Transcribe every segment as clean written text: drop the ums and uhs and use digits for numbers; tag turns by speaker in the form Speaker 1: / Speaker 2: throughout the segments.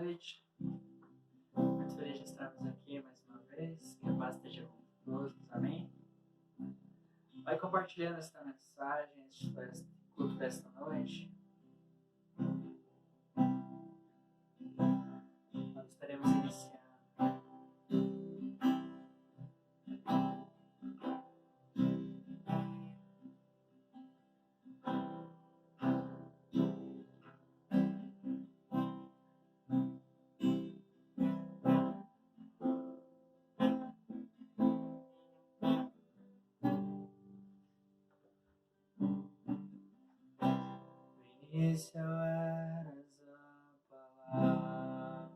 Speaker 1: noite. Muito feliz de estarmos aqui mais uma vez. Que a paz esteja com todos. Amém? Vai compartilhando esta mensagem, este culto desta noite. Nós estaremos iniciando. No início eras a palavra,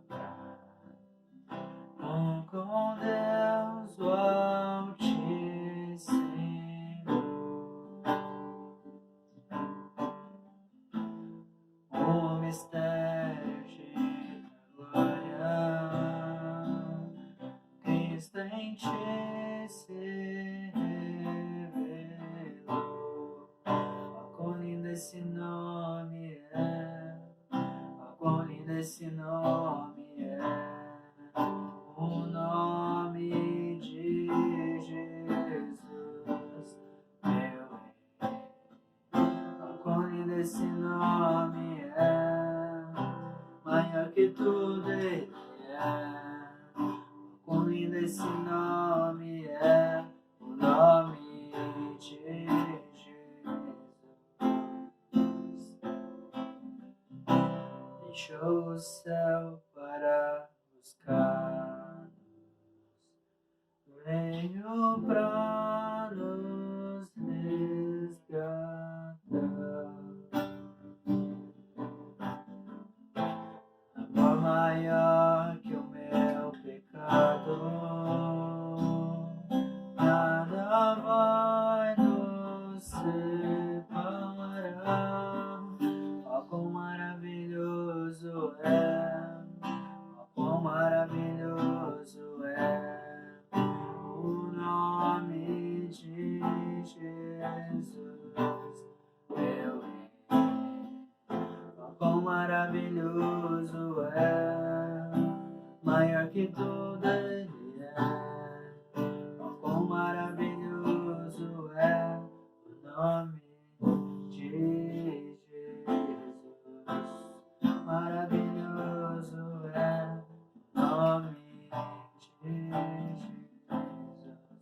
Speaker 1: com Deus o Altíssimo. O mistério de glória, Cristo em ti se revelou. Oh, quão lindo esse nome é, oh, quão lindo esse nome é, o nome de Jesus, meu Rei. Oh, quão lindo esse nome é, maior que tudo ele é. Oh, quão lindo esse nome é, o nome de Jesus. Deixou o céu para buscar-nos, veio pra nos resgatar. Amor maior que o meu pecado, nada vai nos separar. Oh, quão maravilhoso é, oh, quão maravilhoso é o nome de Jesus, meu Rei. Oh, quão maravilhoso é, maior que tudo ele é. Oh, quão maravilhoso é o nome de Jesus. Maravilhoso é o nome de Jesus.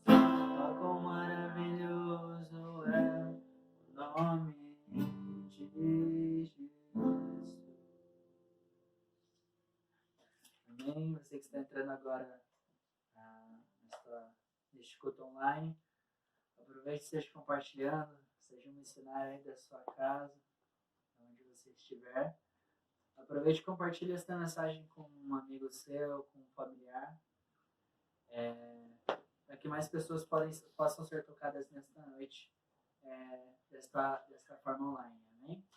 Speaker 1: Oh, quão maravilhoso é o nome de Jesus. Amém? Você que está entrando agora neste culto online, aproveite e esteja compartilhando, seja um missionário aí da sua casa, onde você estiver. Aproveite e compartilhe esta mensagem com um amigo seu, com um familiar, para que mais pessoas possam ser tocadas nesta noite, desta forma online. Amém?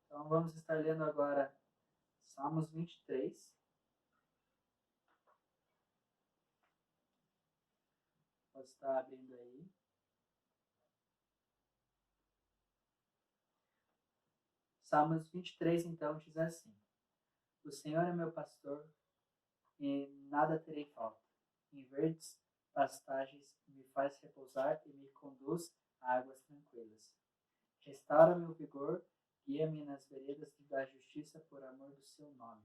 Speaker 1: Então vamos estar lendo agora Salmos 23. Pode estar abrindo aí. Salmos 23, então, diz assim: O Senhor é meu pastor, e nada terei falta. Em verdes pastagens me faz repousar e me conduz a águas tranquilas. Restaura meu vigor, guia-me nas veredas da justiça por amor do seu nome.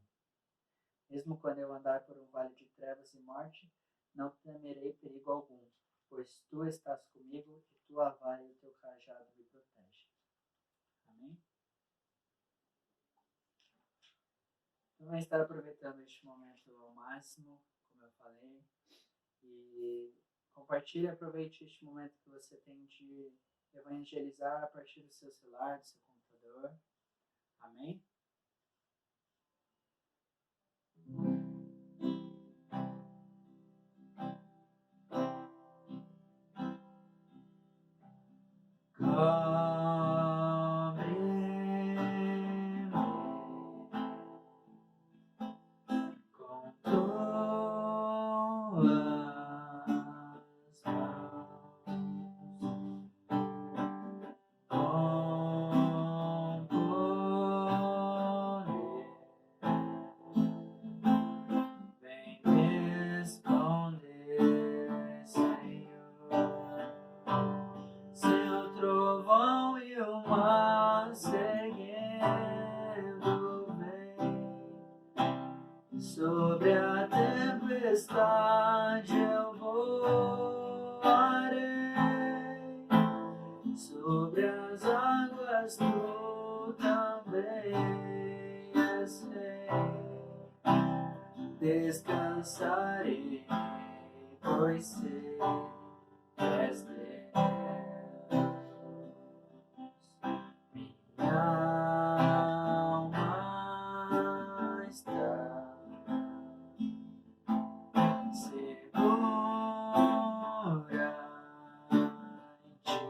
Speaker 1: Mesmo quando eu andar por um vale de trevas e morte, não temerei perigo algum, pois tu estás comigo e tua vara e o teu cajado me protegem. Amém? Então, vamos estar aproveitando este momento ao máximo, como eu falei, e compartilhe e aproveite este momento que você tem de evangelizar a partir do seu celular, do seu computador. Amém? Cobre-me com tuas mãos, com Sobre a tempestade eu voarei, sobre as águas tu também és rei. Descansarei, pois sei que és Deus. Minha alma está segura em ti.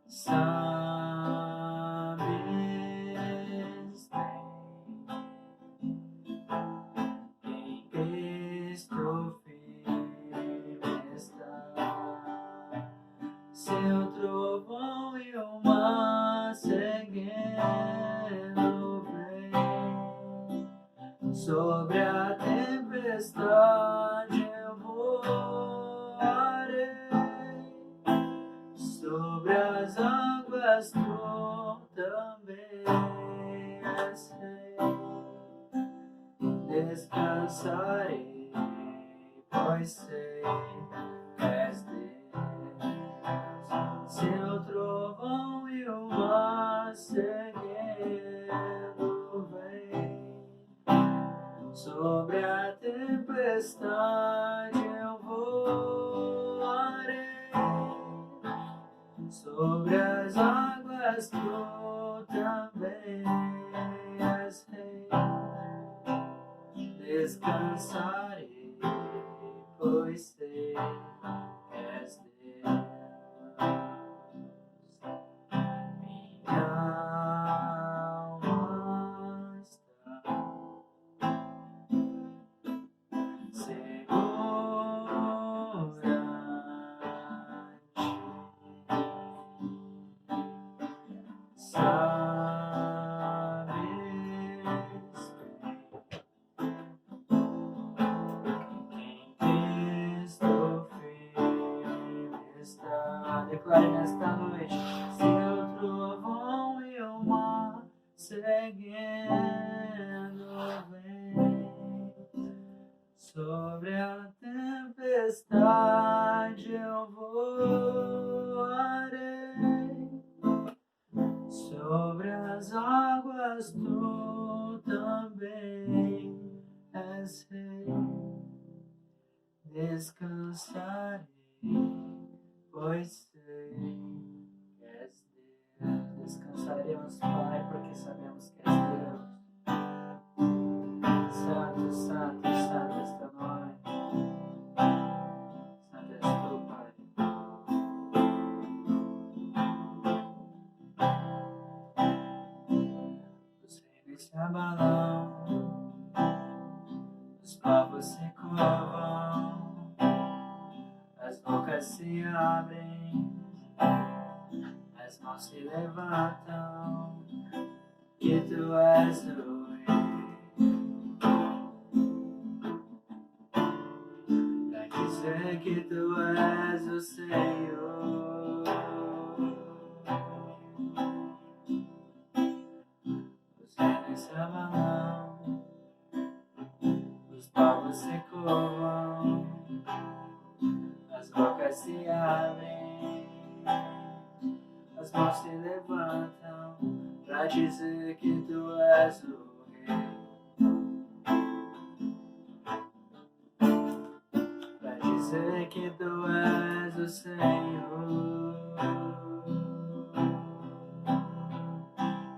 Speaker 1: Sabes bem, em Cristo firme está. Seu trovão e o mar seguindo vem. Sobre a tempestade eu voarei, sobre as águas tu também és rei. Descansarei, pois sei que és Deus. Seu trovão e o mar seguindo vem. Sobre a tempestade eu voarei, sobre as águas tu também és rei. Descansarei, pois sei que és Deus. Minha alma está segura em ti. Sabes bem, em Cristo firme está. Declare nesta noite: seu trovão e o mar seguindo vem. Sobre a tempestade eu voarei, sobre as águas tu também és rei. Descansarei, pois sei que és Deus. Descansaremos, Pai, porque sabemos que és Deus. Santo, santo, santo és teu nome. Santo és tu, Pai. Os reinos se abalam, os povos se curvam, as bocas se abrem, as mãos se levantam, que tu és o Rei. Pra dizer que tu és o Senhor. Os reinos se abalam, os povos se curvam, as bocas se abrem, as mãos se levantam, pra dizer que tu és o Rei. Pra dizer que tu és o Senhor.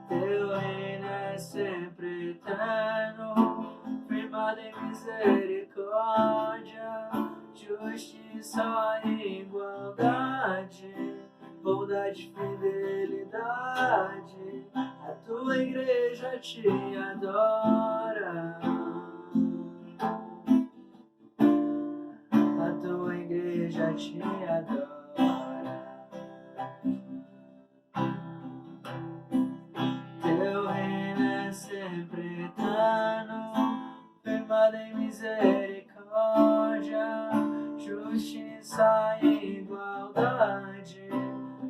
Speaker 1: Teu reino é sempre eterno, firmado em misericórdia, justiça e igualdade, bondade e fidelidade. A tua igreja te adora. A tua igreja te adora. Teu reino é sempre eterno, firmado em misericórdia, justiça e igualdade,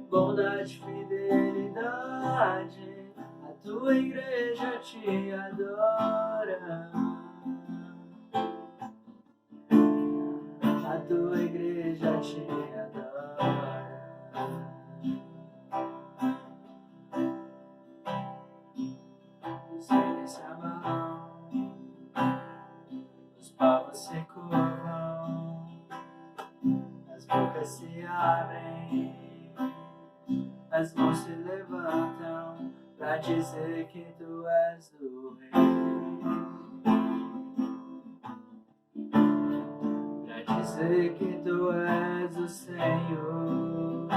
Speaker 1: bondade e fidelidade. A tua tua igreja te adora. A tua igreja te adora. Os reinos se abalam, os povos se curvam, as bocas se abrem, as mãos se levantam pra dizer que tu és o rei. Pra dizer que tu és o Senhor.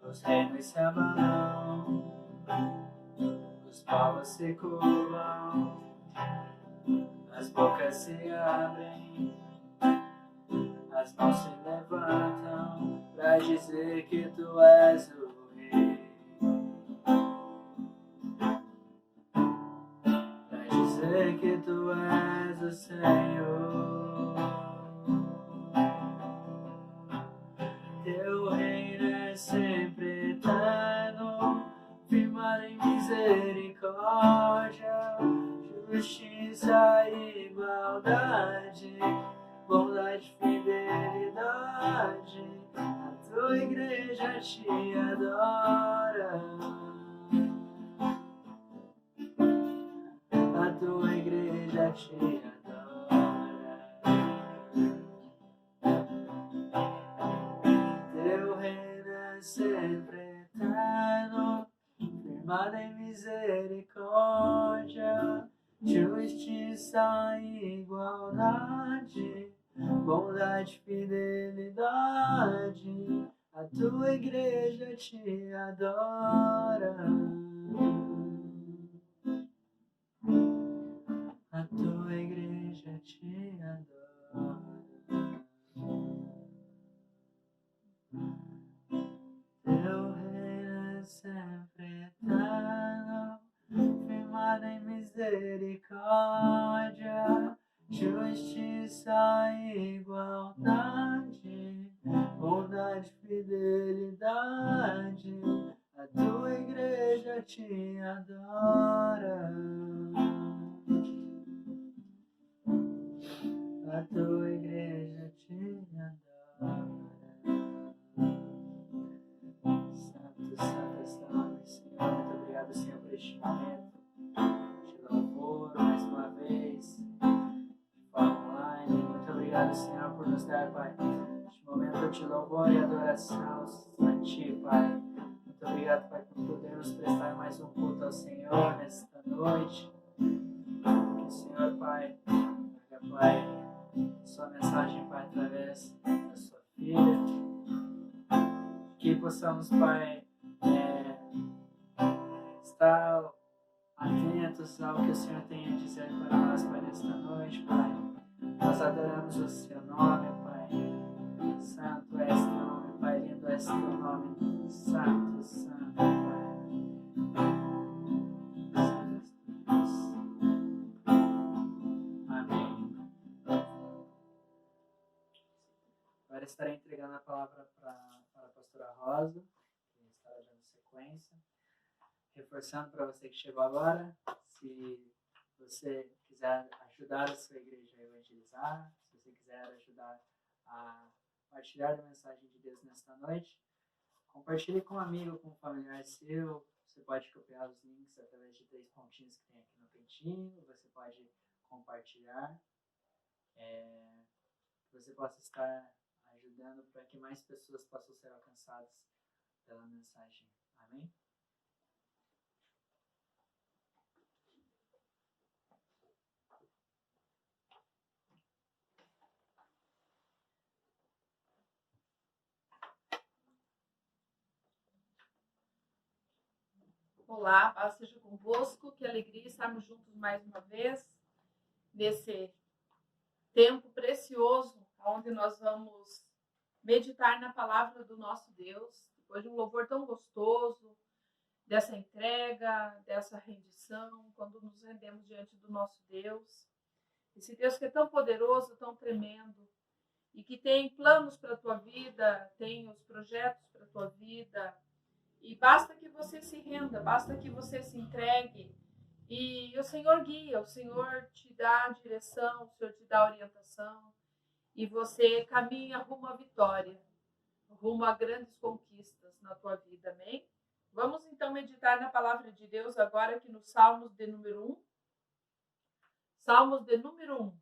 Speaker 1: Os reinos se abalam, os povos se curvam, as bocas se abrem, as mãos se levantam pra dizer que tu és o rei. Pra dizer que tu és o Senhor. Teu reino é sempre eterno, firmado em misericórdia, justiça e igualdade, bondade e fidelidade. A tua igreja te adora. A tua igreja te adora. Teu reino é sempre eterno, firmado em misericórdia, justiça e igualdade, bondade e fidelidade. A tua igreja te adora. A tua igreja te adora. Teu reino é sempre eterno, firmado em misericórdia, justiça e igualdade, bondade e fidelidade. A tua igreja te adora. A tua igreja te adora. Santo, santo és teu nome, Senhor. Muito obrigado, Senhor, por este momento de louvor, mais uma vez, de forma online. Muito obrigado, Senhor, por nos dar, Pai, este momento de louvor e adoração a Ti, Pai. Muito obrigado, Pai, por podermos prestar mais um culto ao Senhor nesta noite. Que o Senhor, Pai, traga, Pai, sua mensagem, Pai, através da sua filha. Que possamos, Pai, estar atentos ao que o Senhor tem a dizer para nós, Pai, nesta noite, Pai. Nós adoramos o Seu nome, Pai. Santo és Teu nome, Pai. Lindo és Teu nome. Santo, Santo, Pai. Amém. Agora estarei entregando a palavra para a pastora Rosa, que estará dando sequência. Reforçando para você que chegou agora, se você quiser ajudar a sua igreja a evangelizar, se você quiser ajudar a partilhar a mensagem de Deus nesta noite, compartilhe com um amigo, com um familiar seu. Você pode copiar os links através de 3 pontinhos que tem aqui no cantinho, você pode compartilhar, que você possa estar ajudando para que mais pessoas possam ser alcançadas pela mensagem. Amém?
Speaker 2: Olá, paz seja convosco, que alegria estarmos juntos mais uma vez, nesse tempo precioso, onde nós vamos meditar na palavra do nosso Deus, depois de um louvor tão gostoso, dessa entrega, dessa rendição, quando nos rendemos diante do nosso Deus. Esse Deus que é tão poderoso, tão tremendo, e que tem planos para a tua vida, tem os projetos para a tua vida, E basta que você se renda, basta que você se entregue. E o Senhor guia, o Senhor te dá a direção, o Senhor te dá a orientação. E você caminha rumo à vitória, rumo a grandes conquistas na tua vida, amém? Vamos então meditar na palavra de Deus agora aqui no Salmos de número 1. Salmos de número 1.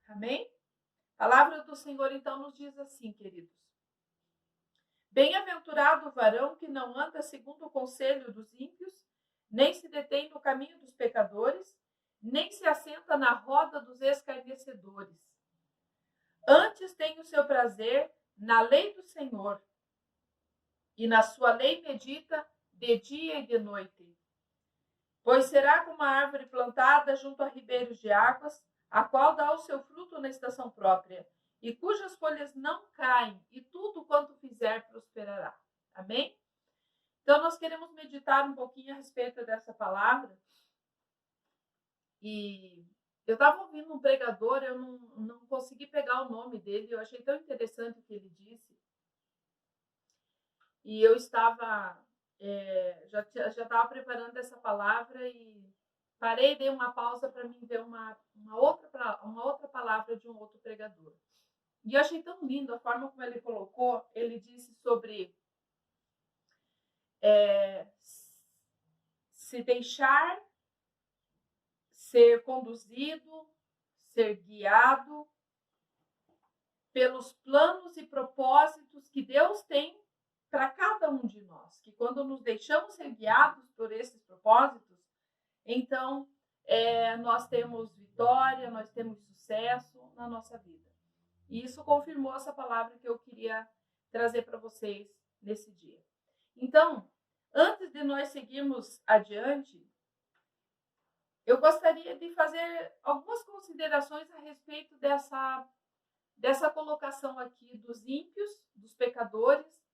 Speaker 2: Amém? A palavra do Senhor então nos diz assim, queridos. Bem-aventurado o varão que não anda segundo o conselho dos ímpios, nem se detém no caminho dos pecadores, nem se assenta na roda dos escarnecedores. Antes tem o seu prazer na lei do Senhor, e na sua lei medita de dia e de noite. Pois será como uma árvore plantada junto a ribeiros de águas, a qual dá o seu fruto na estação própria, e cujas folhas não caem, e tudo quanto fizer prosperará. Amém? Então, nós queremos meditar um pouquinho a respeito dessa palavra. E eu estava ouvindo um pregador, eu não consegui pegar o nome dele, eu achei tão interessante o que ele disse. E eu estava, já estava preparando essa palavra e parei, dei uma pausa para mim ver uma outra palavra de um outro pregador. E eu achei tão lindo a forma como ele colocou. Ele disse sobre se deixar ser conduzido, ser guiado pelos planos e propósitos que Deus tem para cada um de nós. Que quando nos deixamos ser guiados por esses propósitos, então nós temos vitória, nós temos sucesso na nossa vida. E isso confirmou essa palavra que eu queria trazer para vocês nesse dia. Então, antes de nós seguirmos adiante, eu gostaria de fazer algumas considerações a respeito dessa colocação aqui dos ímpios, dos pecadores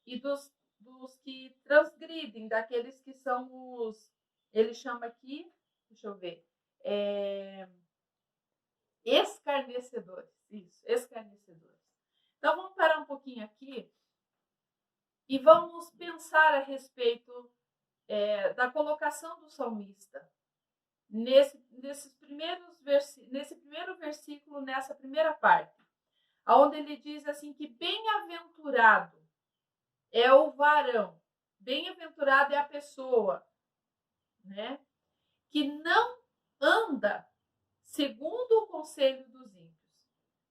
Speaker 2: e dos que transgridem, daqueles que são os... Ele chama aqui, deixa eu ver, escarnecedores. Isso, escarnecedores. Então, vamos parar um pouquinho aqui e vamos pensar a respeito da colocação do salmista nesse primeiro versículo, nessa primeira parte, onde ele diz assim que bem-aventurado é o varão, bem-aventurado é a pessoa, né, que não anda segundo o conselho dos ímpios.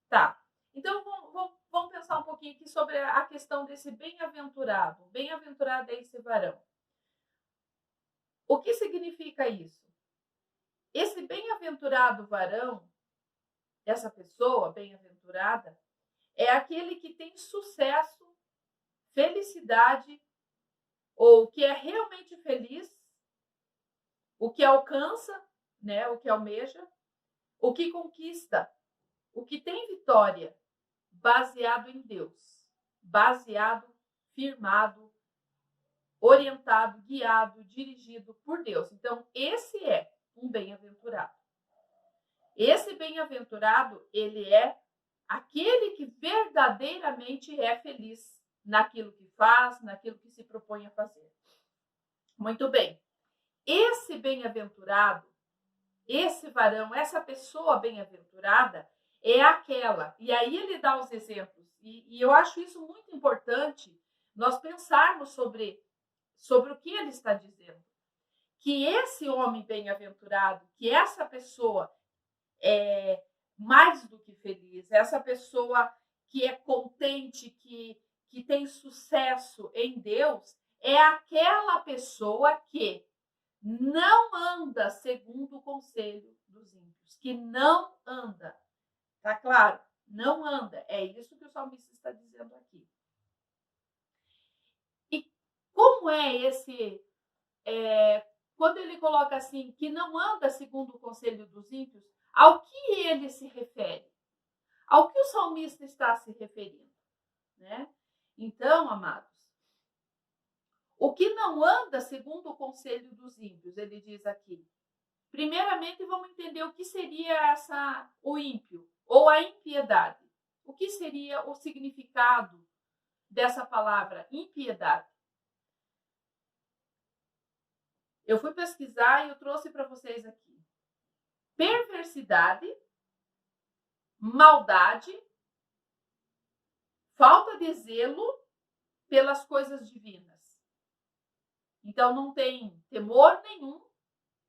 Speaker 2: Tá, então vamos pensar um pouquinho aqui sobre a questão desse bem-aventurado. Bem-aventurado é esse varão. O que significa isso? Esse bem-aventurado varão, essa pessoa bem-aventurada, é aquele que tem sucesso, felicidade, ou que é realmente feliz, o que alcança, né, o que almeja, o que conquista, o que tem vitória, baseado em Deus, baseado, firmado, orientado, guiado, dirigido por Deus. Então, esse é um bem-aventurado. Esse bem-aventurado, ele é aquele que verdadeiramente é feliz naquilo que faz, naquilo que se propõe a fazer. Muito bem. Esse bem-aventurado, esse varão, essa pessoa bem-aventurada é aquela. E aí ele dá os exemplos. E eu acho isso muito importante, nós pensarmos sobre o que ele está dizendo. Que esse homem bem-aventurado, que essa pessoa é mais do que feliz, essa pessoa que é contente, que tem sucesso em Deus, é aquela pessoa que não anda segundo o conselho dos ímpios, que não anda. Tá claro? Não anda. É isso que o salmista está dizendo aqui. E como é esse... quando ele coloca assim, que não anda segundo o conselho dos ímpios, ao que ele se refere? Ao que o salmista está se referindo, né? Então, amados, o que não anda segundo o conselho dos ímpios, ele diz aqui. Primeiramente, vamos entender o que seria o ímpio, ou a impiedade. que seria o significado dessa palavra impiedade? Eu fui pesquisar e eu trouxe para vocês aqui. Perversidade, maldade, falta de zelo pelas coisas divinas. Então não tem temor nenhum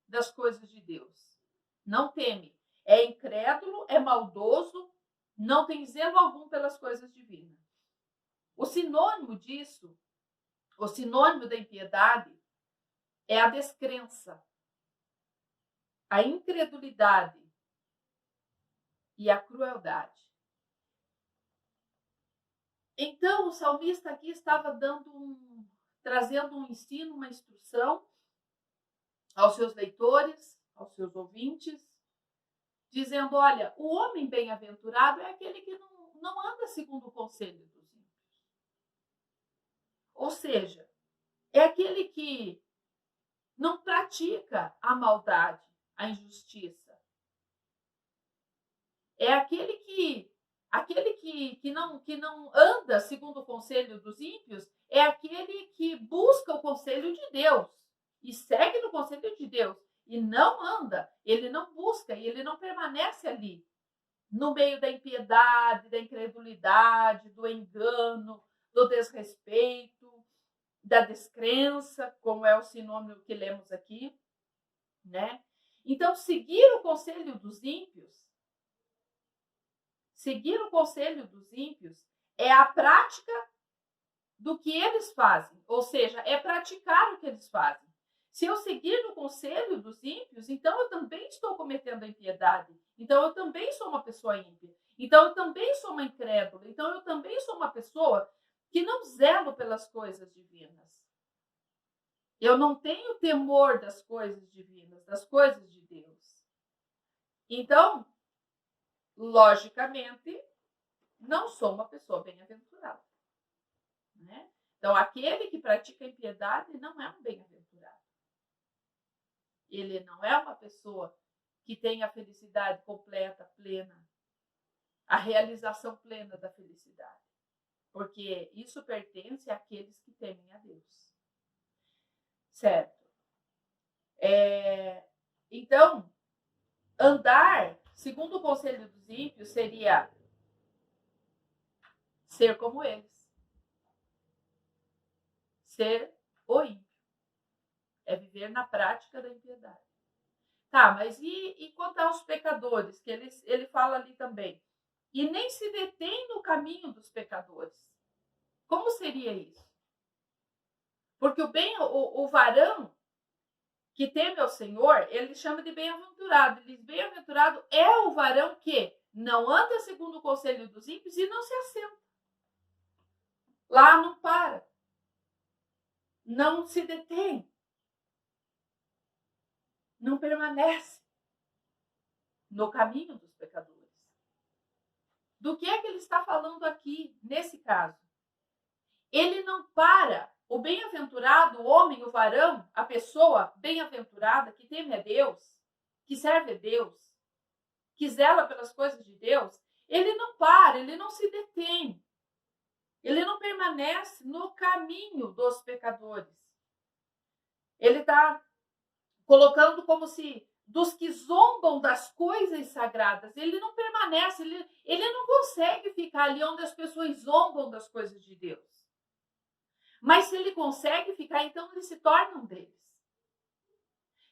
Speaker 2: das coisas de Deus. Não teme. É incrédulo, é maldoso, não tem zelo algum pelas coisas divinas. O sinônimo disso, o sinônimo da impiedade, é a descrença, a incredulidade e a crueldade. Então, o salmista aqui estava trazendo um ensino, uma instrução aos seus leitores, aos seus ouvintes, dizendo, olha, o homem bem-aventurado é aquele que não anda segundo o conselho dos ímpios. Ou seja, é aquele que não pratica a maldade, a injustiça. É aquele que não anda segundo o conselho dos ímpios, é aquele que busca o conselho de Deus e segue no conselho de Deus e não anda, ele não busca e ele não permanece ali no meio da impiedade, da incredulidade, do engano, do desrespeito, da descrença, como é o sinônimo que lemos aqui, né? Então, seguir o conselho dos ímpios é a prática do que eles fazem, ou seja, é praticar o que eles fazem. Se eu seguir no conselho dos ímpios, então eu também estou cometendo a impiedade. Então eu também sou uma pessoa ímpia. Então eu também sou uma incrédula. Então eu também sou uma pessoa que não zelo pelas coisas divinas. Eu não tenho temor das coisas divinas, das coisas de Deus. Então, logicamente, não sou uma pessoa bem-aventurada, né? Então, aquele que pratica a impiedade não é um bem-aventurado. Ele não é uma pessoa que tem a felicidade completa, plena, a realização plena da felicidade. Porque isso pertence àqueles que temem a Deus. Certo? Então, andar segundo o conselho dos ímpios seria ser como eles. Ser o ímpio. É viver na prática da impiedade. Tá, mas e quanto aos pecadores? Que ele fala ali também. E nem se detém no caminho dos pecadores. Como seria isso? Porque o varão que teme ao Senhor, ele chama de bem-aventurado. Ele diz, bem-aventurado é o varão que não anda segundo o conselho dos ímpios e não se assenta. Lá não para. Não se detém. Não permanece no caminho dos pecadores. Do que é que ele está falando aqui, nesse caso? Ele não para. O bem-aventurado, o homem, o varão, a pessoa bem-aventurada que teme a Deus, que serve a Deus, que zela pelas coisas de Deus, ele não para, ele não se detém. Ele não permanece no caminho dos pecadores. Ele está colocando como se dos que zombam das coisas sagradas, ele não permanece, ele não consegue ficar ali onde as pessoas zombam das coisas de Deus. Mas se ele consegue ficar, então ele se torna um deles.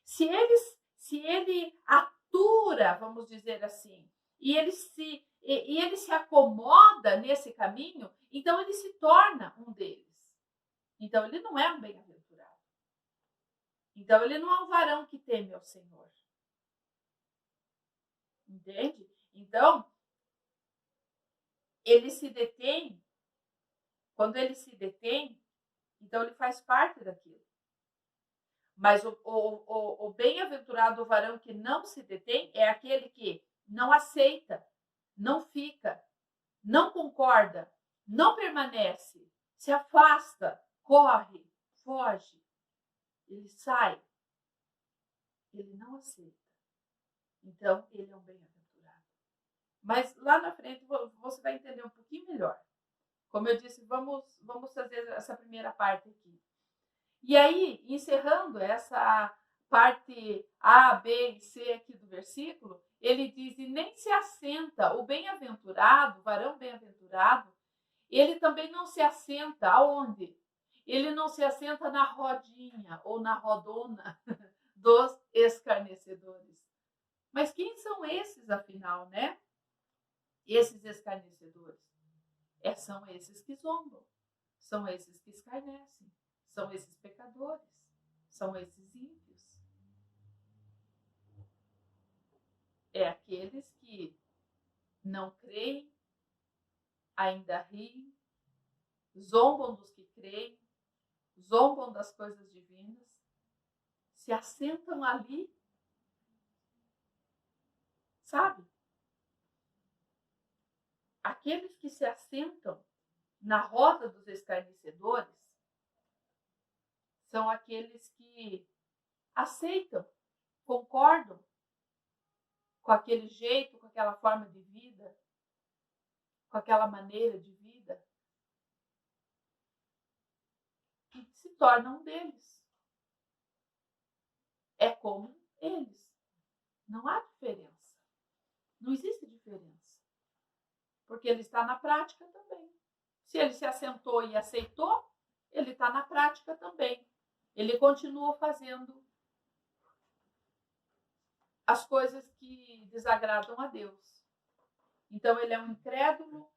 Speaker 2: Se ele atura, vamos dizer assim, e ele se acomoda nesse caminho, então ele se torna um deles. Então ele não é um bem-aventurado. Então ele não é um varão que teme ao Senhor. Entende? Então, ele se detém. Quando ele se detém, então ele faz parte daquilo. Mas o bem-aventurado, o varão que não se detém, é aquele que não aceita, não fica, não concorda, não permanece, se afasta, corre, foge. Ele sai. Ele não aceita. Então, ele é um bem-aventurado. Mas lá na frente, você vai entender um pouquinho melhor. Como eu disse, vamos fazer essa primeira parte aqui. E aí, encerrando essa parte A, B e C aqui do versículo, ele diz, e nem se assenta o bem-aventurado, o varão bem-aventurado, ele também não se assenta aonde? Ele não se assenta na rodinha ou na rodona dos escarnecedores. Mas quem são esses, afinal, né? Esses escarnecedores? São esses que zombam, são esses que escarnecem, são esses pecadores, são esses ímpios. É aqueles que não creem, ainda riem, zombam dos que creem, zombam das coisas divinas, se assentam ali, sabe? Aqueles que se assentam na roda dos escarnecedores são aqueles que aceitam, concordam com aquele jeito, com aquela forma de vida, com aquela maneira de vida, e se tornam um deles. É como eles. Não há diferença. Não existe diferença. Porque ele está na prática também. Se ele se assentou e aceitou, ele está na prática também. Ele continua fazendo as coisas que desagradam a Deus. Então, ele é um incrédulo,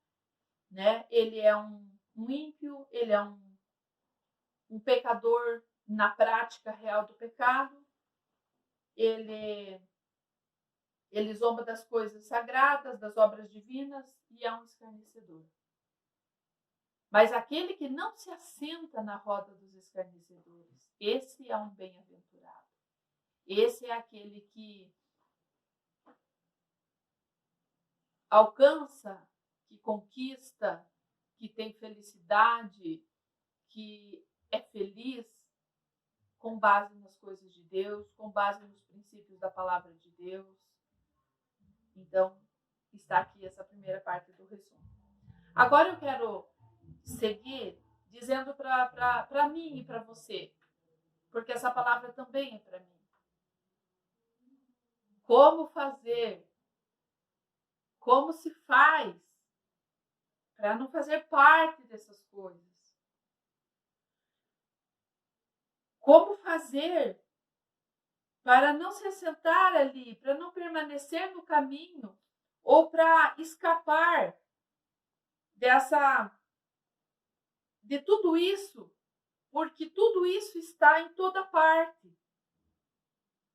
Speaker 2: né? Ele é um ímpio, ele é um pecador na prática real do pecado. Ele zomba das coisas sagradas, das obras divinas, e é um escarnecedor. Mas aquele que não se assenta na roda dos escarnecedores, esse é um bem-aventurado. Esse é aquele que alcança, que conquista, que tem felicidade, que é feliz com base nas coisas de Deus, com base nos princípios da palavra de Deus. Então, está aqui essa primeira parte do resumo. Agora eu quero seguir dizendo para mim e para você, porque essa palavra também é para mim. Como fazer, como se faz para não fazer parte dessas coisas? Como fazer para não se assentar ali, para não permanecer no caminho ou para escapar de tudo isso, porque tudo isso está em toda parte.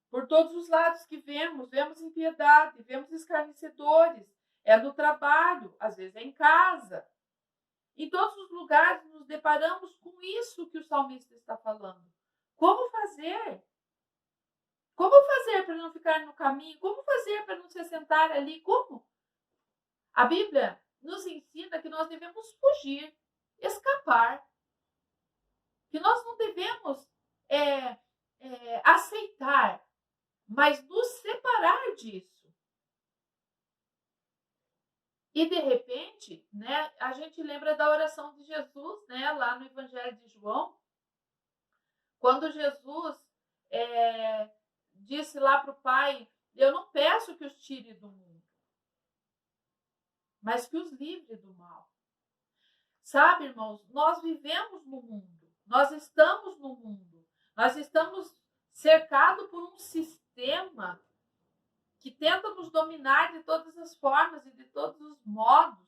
Speaker 2: Por todos os lados que vemos impiedade, vemos escarnecedores, é no trabalho, às vezes é em casa. Em todos os lugares nos deparamos com isso que o salmista está falando. Como fazer? Como fazer para não ficar no caminho? Como fazer para não se assentar ali? Como? A Bíblia nos ensina que nós devemos fugir, escapar. Que nós não devemos aceitar, mas nos separar disso. E de repente, né, a gente lembra da oração de Jesus, né, lá no Evangelho de João, quando Jesus disse lá para o Pai, eu não peço que os tire do mundo, mas que os livre do mal. Sabe, irmãos, nós vivemos no mundo, nós estamos no mundo, nós estamos cercados por um sistema que tenta nos dominar de todas as formas e de todos os modos.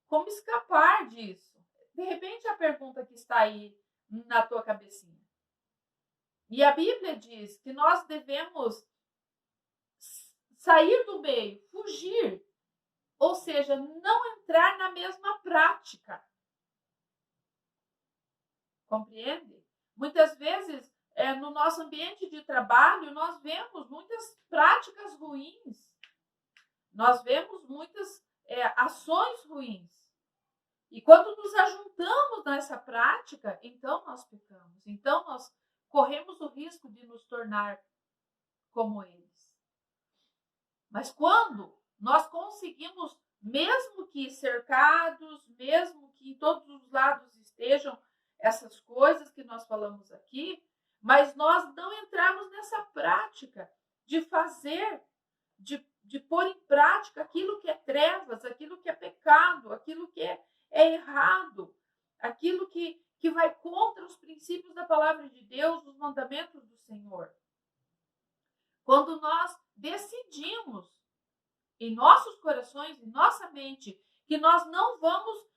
Speaker 2: Como escapar disso? De repente, a pergunta que está aí na tua cabecinha. E a Bíblia diz que nós devemos sair do meio, fugir, ou seja, não entrar na mesma prática. Compreende? Muitas vezes, no nosso ambiente de trabalho, nós vemos muitas práticas ruins. Nós vemos muitas ações ruins. E quando nos ajuntamos nessa prática, então nós pecamos. Então nós corremos o risco de nos tornar como eles. Mas quando nós conseguimos mesmo que cercados, mesmo que em todos os lados estejam essas coisas que nós falamos aqui, mas nós não entramos nessa prática de fazer, de pôr em prática aquilo que é trevas, aquilo que é pecado, aquilo que é errado, aquilo que vai contra os princípios da palavra de Deus, os mandamentos do Senhor. Quando nós decidimos em nossos corações, em nossa mente, que nós não vamos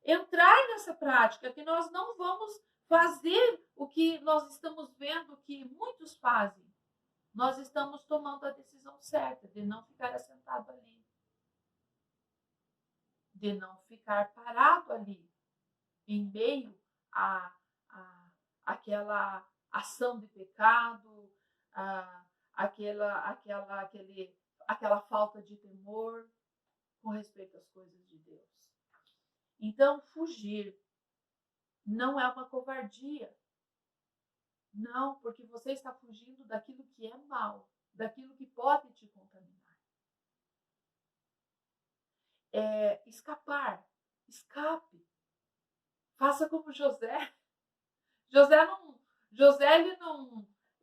Speaker 2: entrar nessa prática, que nós não vamos fazer o que nós estamos vendo que muitos fazem, nós estamos tomando a decisão certa de não ficar assentado ali, de não ficar parado ali, em meio àquela ação de pecado, aquela falta de temor com respeito às coisas de Deus. Então, fugir não é uma covardia. Não, porque você está fugindo daquilo que é mal, daquilo que pode te contaminar. Escapar, escape. Faça como José.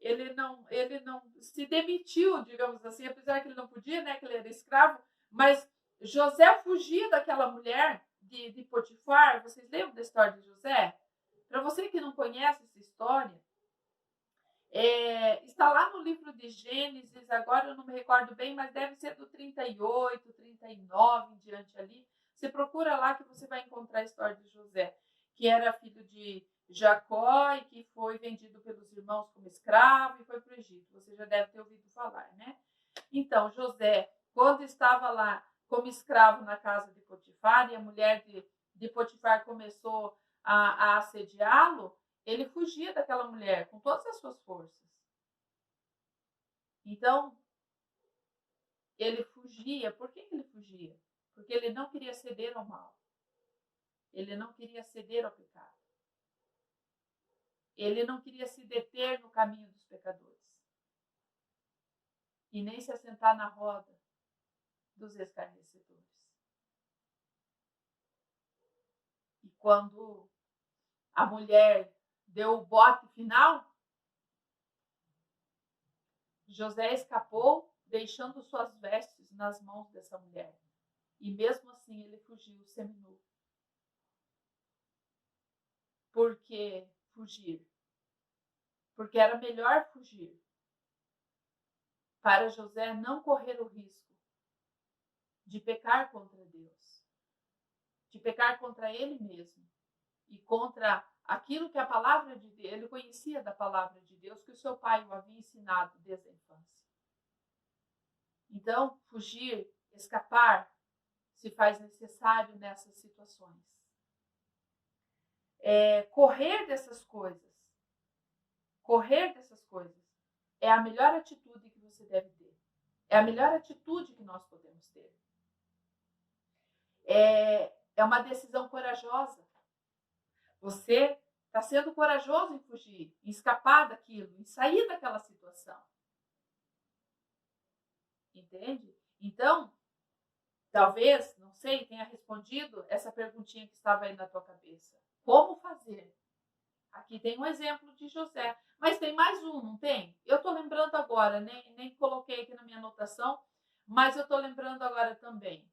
Speaker 2: Ele não se demitiu, digamos assim, apesar que ele não podia, né, que ele era escravo, mas José fugia daquela mulher de Potifar. Vocês lembram da história de José? Para você que não conhece essa história, está lá no livro de Gênesis, agora eu não me recordo bem, mas deve ser do 38, 39 em diante ali. Você procura lá que você vai encontrar a história de José, que era filho de Jacó e que foi vendido pelos irmãos como escravo e foi para o Egito. Você já deve ter ouvido falar, né? Então, José, quando estava lá como escravo na casa de Potifar e a mulher de Potifar começou a assediá-lo, ele fugia daquela mulher com todas as suas forças. Então, ele fugia. Por que ele fugia? Porque ele não queria ceder ao mal. Ele não queria ceder ao pecado. Ele não queria se deter no caminho dos pecadores. E nem se assentar na roda dos escarnecedores. E quando a mulher deu o bote final, José escapou, deixando suas vestes nas mãos dessa mulher. E mesmo assim ele fugiu seminu. Por que fugir? Porque era melhor fugir para José não correr o risco de pecar contra Deus, de pecar contra ele mesmo e contra aquilo que a palavra de Deus, ele conhecia da palavra de Deus, que o seu pai o havia ensinado desde a infância. Então, fugir, escapar, se faz necessário nessas situações. Correr dessas coisas é a melhor atitude que você deve ter. É a melhor atitude que nós podemos ter. É uma decisão corajosa. Você está sendo corajoso em fugir, em escapar daquilo, em sair daquela situação. Entende? Então, talvez, não sei, tenha respondido essa perguntinha que estava aí na tua cabeça. Como fazer? Aqui tem um exemplo de José. Mas tem mais um, não tem? Eu estou lembrando agora, nem coloquei aqui na minha anotação, mas eu estou lembrando agora também.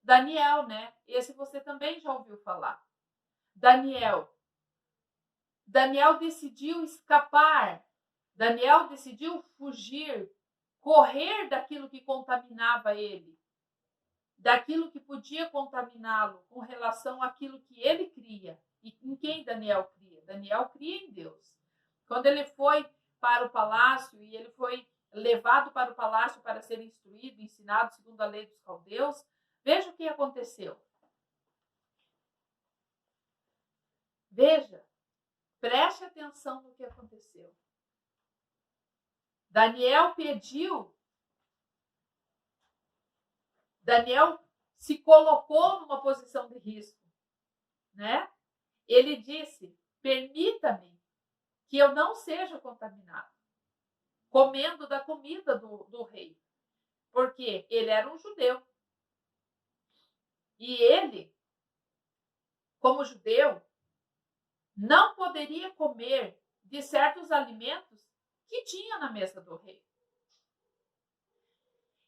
Speaker 2: Daniel, né? Esse você também já ouviu falar. Daniel decidiu escapar. Daniel decidiu fugir, correr daquilo que contaminava ele, daquilo que podia contaminá-lo com relação àquilo que ele cria. E em quem Daniel cria? Daniel cria em Deus. Quando ele foi para o palácio e ele foi levado para o palácio para ser instruído, ensinado segundo a lei dos caldeus, veja o que aconteceu. Veja, preste atenção no que aconteceu. Daniel se colocou numa posição de risco, né? Ele disse: permita-me que eu não seja contaminado, comendo da comida do rei, porque ele era um judeu. E ele, como judeu, não poderia comer de certos alimentos que tinha na mesa do rei.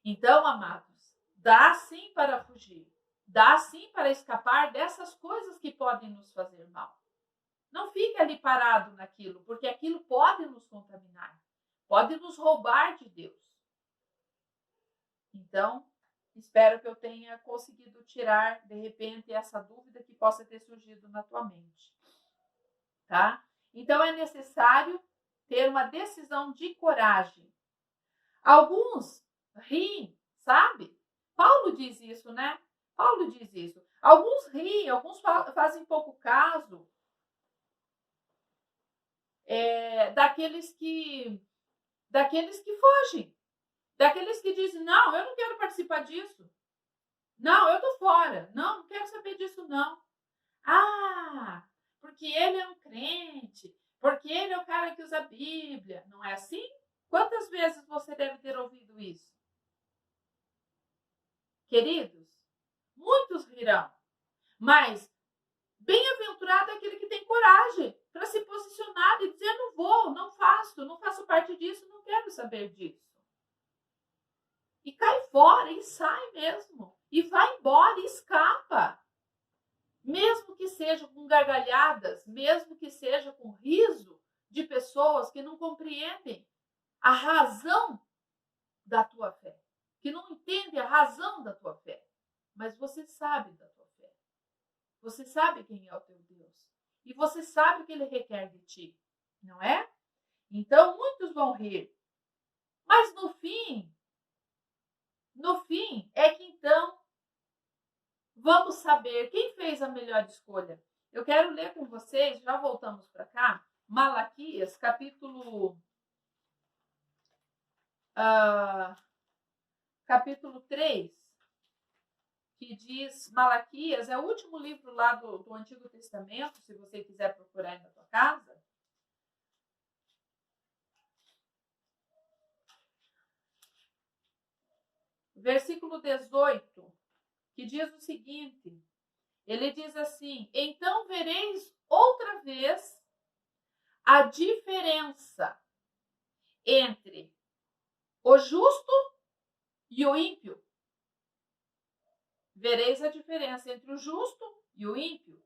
Speaker 2: Então, amados, dá sim para fugir, dá sim para escapar dessas coisas que podem nos fazer mal. Não fique ali parado naquilo, porque aquilo pode nos contaminar, pode nos roubar de Deus. Então, espero que eu tenha conseguido tirar, de repente, essa dúvida que possa ter surgido na tua mente. Tá? Então, é necessário ter uma decisão de coragem. Alguns riem, sabe? Paulo diz isso, né? Paulo diz isso. Alguns riem, alguns fazem pouco caso daqueles que fogem, daqueles que dizem, não, eu não quero participar disso. Não, eu tô fora. Não quero saber disso, não. Ah, porque ele é um crente, porque ele é o cara que usa a Bíblia. Não é assim? Quantas vezes você deve ter ouvido isso? Queridos, muitos rirão, mas bem-aventurado é aquele que tem coragem para se posicionar e dizer, não vou, não faço parte disso, não quero saber disso. E cai fora, e sai mesmo, e vai embora, e escapa. Mesmo que seja com gargalhadas, mesmo que seja com riso de pessoas que não compreendem a razão da tua fé, que não entendem a razão da tua fé. Mas você sabe da tua fé. Você sabe quem é o teu Deus. E você sabe o que ele requer de ti, não é? Então, muitos vão rir. Mas no fim é que então vamos saber quem fez a melhor escolha. Eu quero ler com vocês, já voltamos para cá, Malaquias, capítulo 3, que diz, Malaquias, é o último livro lá do Antigo Testamento, se você quiser procurar aí na tua casa. Versículo 18, que diz o seguinte, ele diz assim, então vereis outra vez a diferença entre o justo e o ímpio. Vereis a diferença entre o justo e o ímpio,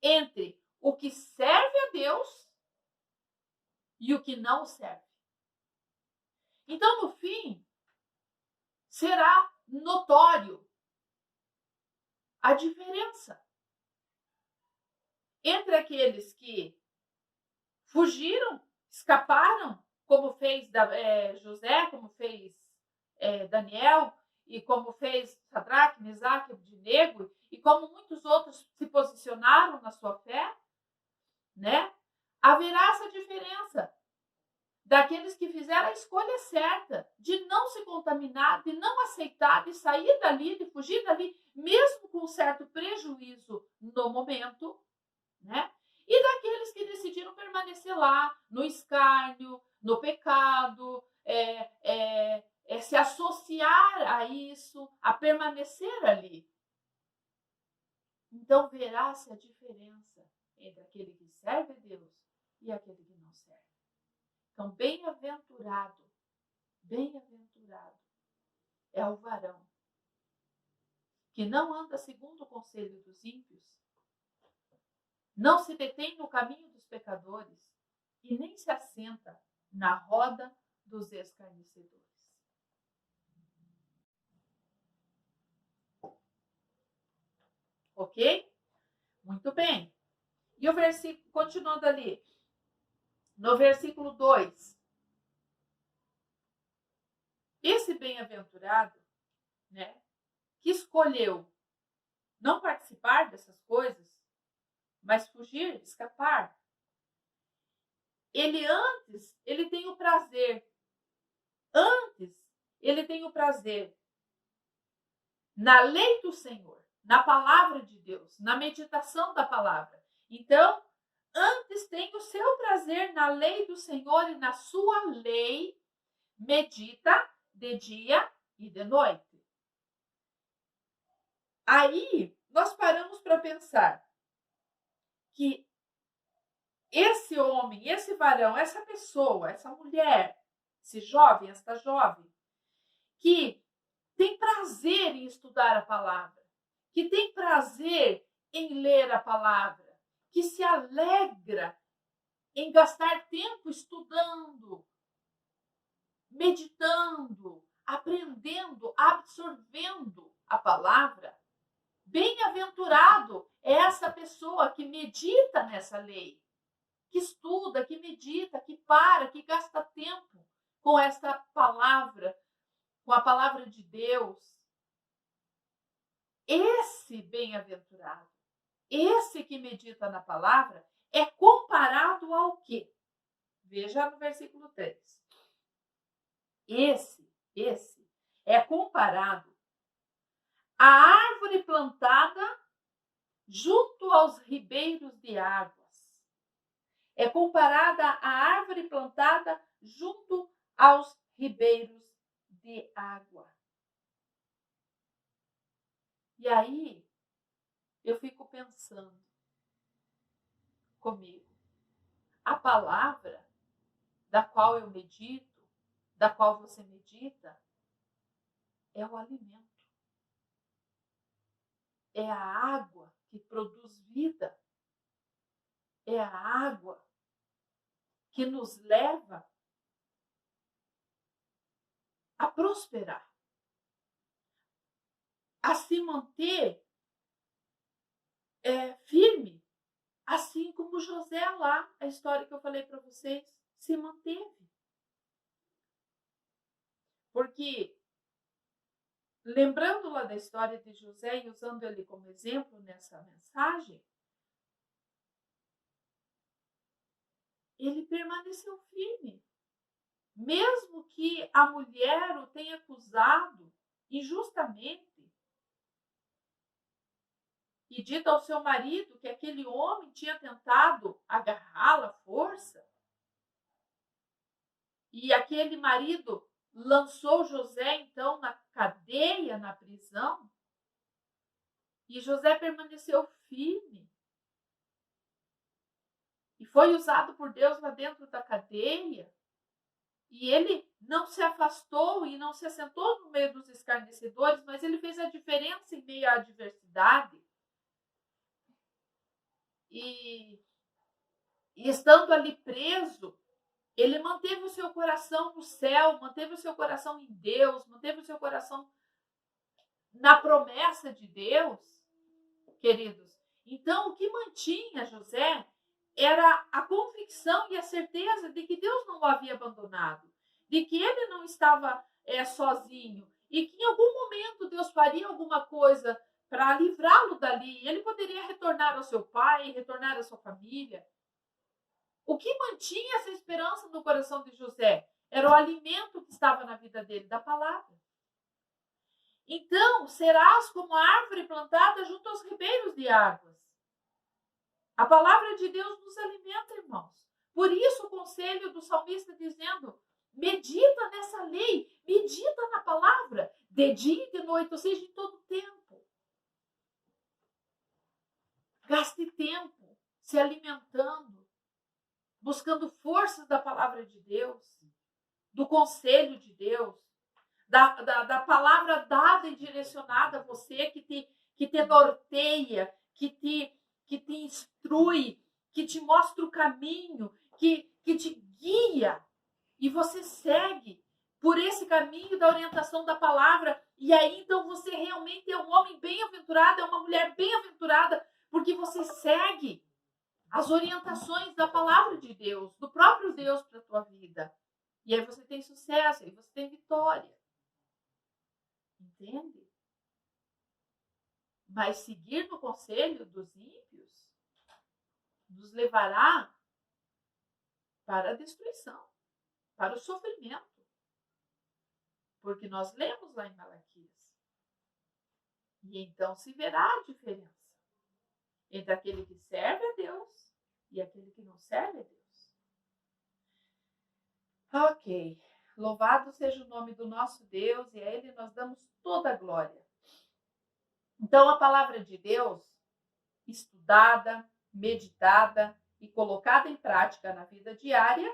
Speaker 2: entre o que serve a Deus e o que não serve. Então, no fim, será notório a diferença entre aqueles que fugiram, escaparam, como fez José, como fez Daniel, e como fez Sadraque, Mesaque, Abednego, e como muitos outros se posicionaram na sua fé, né? Haverá essa diferença daqueles que fizeram a escolha certa de não se contaminar, de não aceitar, de sair dali, de fugir dali, mesmo com um certo prejuízo no momento, né? E daqueles que decidiram permanecer lá, no escárnio, no pecado, se associar a isso, a permanecer ali. Então verá-se a diferença entre aquele que serve a Deus e aquele que não serve. Então, bem-aventurado é o varão que não anda segundo o conselho dos ímpios, não se detém no caminho dos pecadores e nem se assenta na roda dos escarnecedores. Ok? Muito bem. E o versículo, continuando ali, no versículo 2. Esse bem-aventurado, né, que escolheu não participar dessas coisas, mas fugir, escapar, ele tem o prazer na lei do Senhor, na palavra de Deus, na meditação da palavra. Então, antes tem o seu prazer na lei do Senhor e na sua lei medita de dia e de noite. Aí nós paramos para pensar que esse homem, esse varão, essa pessoa, essa mulher, esse jovem, esta jovem, que tem prazer em estudar a palavra, que tem prazer em ler a palavra, que se alegra em gastar tempo estudando, meditando, aprendendo, absorvendo a palavra, bem-aventurado é essa pessoa que medita nessa lei, que estuda, que medita, que para, que gasta tempo com essa palavra, com a palavra de Deus. Esse bem-aventurado, esse que medita na palavra, é comparado ao quê? Veja no versículo 3. Esse é comparado à árvore plantada junto aos ribeiros de águas. É comparada à árvore plantada junto aos ribeiros de água. E aí, eu fico pensando comigo, a palavra da qual eu medito, da qual você medita, é o alimento. É a água que produz vida. É a água que nos leva a prosperar, a se manter firme, assim como José lá, a história que eu falei para vocês, se manteve. Porque, lembrando lá da história de José e usando ele como exemplo nessa mensagem, ele permaneceu firme. Mesmo que a mulher o tenha acusado injustamente e dito ao seu marido que aquele homem tinha tentado agarrá-la à força, e aquele marido lançou José, então, na cadeia, na prisão, e José permaneceu firme. E foi usado por Deus lá dentro da cadeia. E ele não se afastou e não se assentou no meio dos escarnecedores, mas ele fez a diferença em meio à adversidade. E estando ali preso, ele manteve o seu coração no céu, manteve o seu coração em Deus, manteve o seu coração na promessa de Deus, queridos. Então, o que mantinha José era a convicção e a certeza de que Deus não o havia abandonado, de que ele não estava sozinho e que em algum momento Deus faria alguma coisa para livrá-lo dali. Ele poderia retornar ao seu pai, retornar à sua família. O que mantinha essa esperança no coração de José era o alimento que estava na vida dele, da palavra. Então, serás como a árvore plantada junto aos ribeiros de águas. A palavra de Deus nos alimenta, irmãos. Por isso o conselho do salmista dizendo, medita nessa lei, medita na palavra, de dia e de noite, ou seja, em todo tempo. Gaste tempo se alimentando, buscando forças da palavra de Deus, do conselho de Deus, da palavra dada e direcionada a você, que te norteia, que te instrui, que te mostra o caminho, que te guia. E você segue por esse caminho da orientação da palavra. E aí, então, você realmente é um homem bem-aventurado, é uma mulher bem-aventurada, porque você segue as orientações da palavra de Deus, do próprio Deus para a tua vida. E aí você tem sucesso, aí você tem vitória. Entende? Mas seguir no conselho dos ímpios nos levará para a destruição, para o sofrimento. Porque nós lemos lá em Malaquias. E então se verá a diferença entre aquele que serve a Deus e aquele que não serve a Deus. Ok. Louvado seja o nome do nosso Deus e a Ele nós damos toda a glória. Então, a palavra de Deus, estudada, meditada e colocada em prática na vida diária,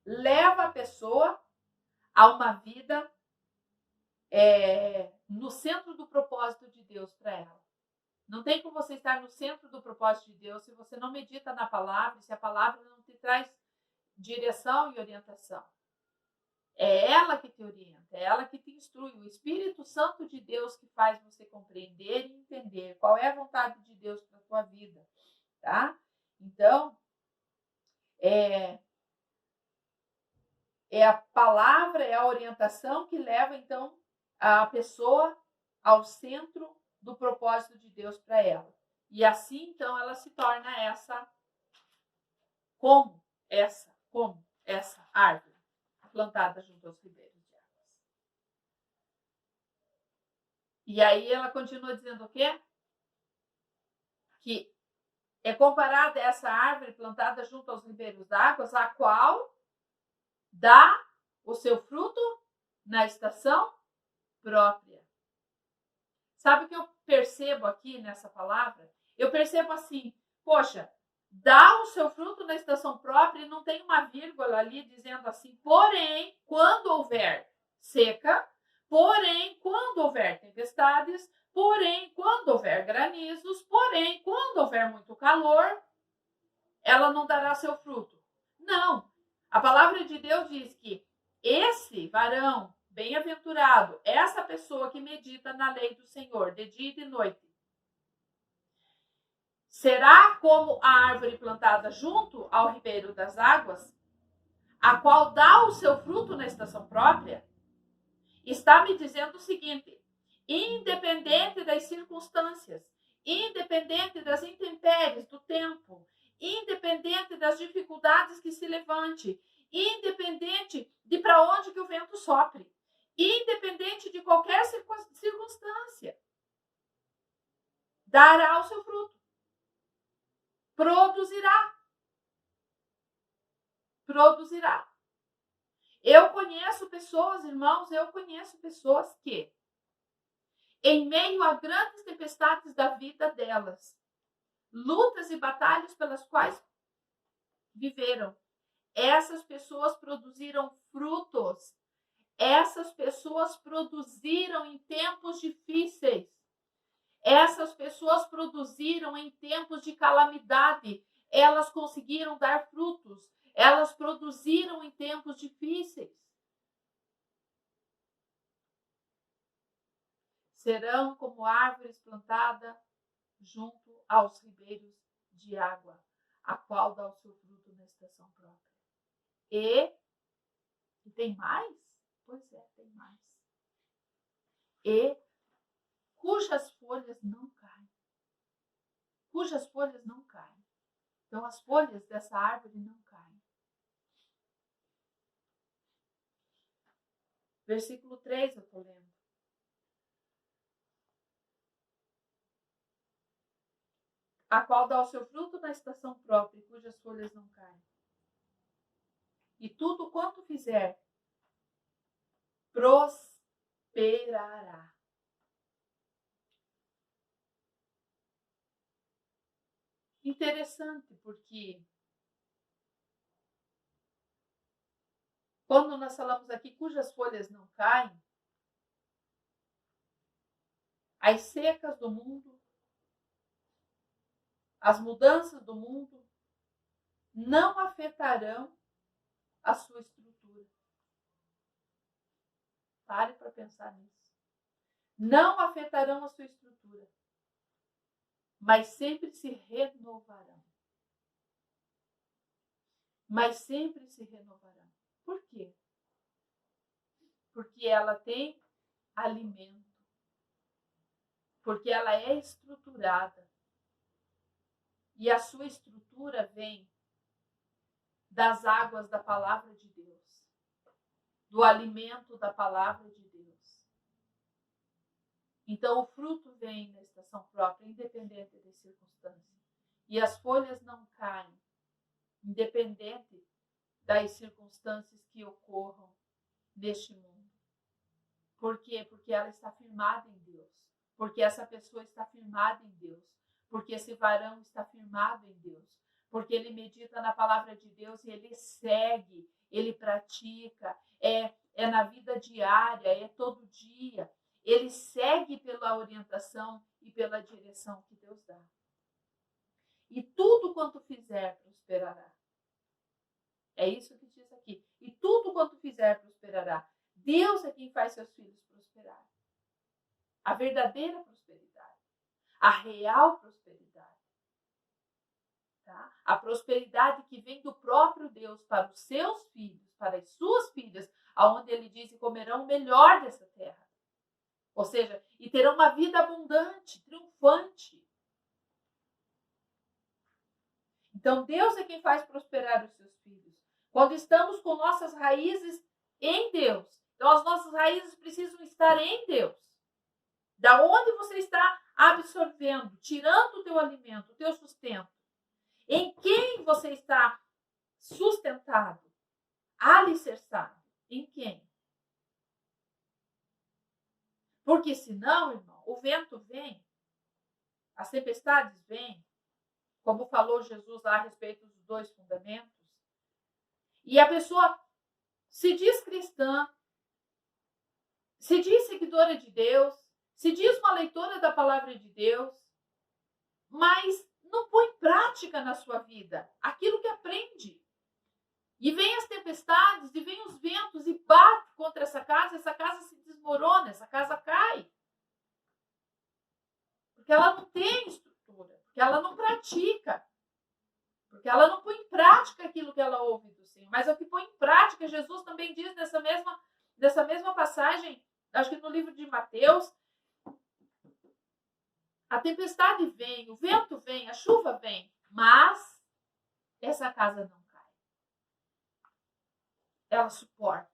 Speaker 2: leva a pessoa a uma vida no centro do propósito de Deus para ela. Não tem como você estar no centro do propósito de Deus se você não medita na palavra, se a palavra não te traz direção e orientação. É ela que te orienta, é ela que te instrui. O Espírito Santo de Deus que faz você compreender e entender qual é a vontade de Deus para a tua vida, tá? Então, é a palavra, é a orientação que leva, então, a pessoa ao centro do propósito de Deus para ela. E assim, então, ela se torna como essa árvore plantada junto aos ribeiros de águas. E aí ela continua dizendo o quê? Que é comparada a essa árvore plantada junto aos ribeiros d'águas, a qual dá o seu fruto na estação própria. Sabe o que eu percebo aqui nessa palavra? Eu percebo assim, poxa, dá o seu fruto na estação própria e não tem uma vírgula ali dizendo assim, porém, quando houver seca, porém, quando houver tempestades, porém, quando houver granizos, porém, quando houver muito calor, ela não dará seu fruto. Não. A palavra de Deus diz que esse varão bem-aventurado, essa pessoa que medita na lei do Senhor de dia e de noite, será como a árvore plantada junto ao ribeiro das águas, a qual dá o seu fruto na estação própria. Está me dizendo o seguinte: independente das circunstâncias, independente das intempéries do tempo, independente das dificuldades que se levante, independente de para onde que o vento sopre, independente de qualquer circunstância, dará o seu fruto. Produzirá. Eu conheço pessoas, irmãos, que, em meio a grandes tempestades da vida delas, lutas e batalhas pelas quais viveram, essas pessoas produziram frutos. Essas pessoas produziram em tempos difíceis. Essas pessoas produziram em tempos de calamidade. Elas conseguiram dar frutos. Elas produziram em tempos difíceis. Serão como árvores plantadas junto aos ribeiros de água, a qual dá o seu fruto na estação própria. E tem mais? Pois é, tem mais. E cujas folhas não caem. Cujas folhas não caem. Então, as folhas dessa árvore não caem. Versículo 3, eu estou lendo. A qual dá o seu fruto na estação própria, e cujas folhas não caem. E tudo quanto fizer, prosperará. Interessante, porque quando nós falamos aqui cujas folhas não caem, as secas do mundo, as mudanças do mundo não afetarão a sua estrutura. Pare para pensar nisso. Não afetarão a sua estrutura, mas sempre se renovarão. Por quê? Porque ela tem alimento. Porque ela é estruturada. E a sua estrutura vem das águas da palavra de Deus, do alimento da palavra de Deus. Então, o fruto vem na estação própria, independente das circunstâncias. E as folhas não caem, independente das circunstâncias que ocorram neste mundo. Por quê? Porque ela está firmada em Deus. porque essa pessoa está firmada em Deus, porque esse varão está firmado em Deus, porque ele medita na palavra de Deus e ele segue, ele pratica, é na vida diária, é todo dia. Ele segue pela orientação e pela direção que Deus dá. E tudo quanto fizer prosperará. É isso que diz aqui. E tudo quanto fizer prosperará. Deus é quem faz seus filhos prosperar. A verdadeira prosperidade. A real prosperidade. Tá? A prosperidade que vem do próprio Deus para os seus filhos, para as suas filhas, aonde ele diz que comerão o melhor dessa terra. Ou seja, e terão uma vida abundante, triunfante. Então, Deus é quem faz prosperar os seus filhos. Quando estamos com nossas raízes em Deus. Então, as nossas raízes precisam estar em Deus. Da onde você está absorvendo, tirando o teu alimento, o teu sustento. Em quem você está sustentado, alicerçado? Em quem? Porque senão, irmão, o vento vem, as tempestades vêm, como falou Jesus lá a respeito dos 2 fundamentos, e a pessoa se diz cristã, se diz seguidora de Deus, se diz uma leitora da palavra de Deus, mas não põe em prática na sua vida aquilo que aprende. E vem as tempestades, e vem os ventos, e bate contra essa casa se desmorona, essa casa cai. Porque ela não tem estrutura, porque ela não pratica, porque ela não põe em prática aquilo que ela ouve do Senhor. Mas o que põe em prática, Jesus também diz nessa mesma passagem, acho que no livro de Mateus, a tempestade vem, o vento vem, a chuva vem, mas essa casa não cai. Ela suporta.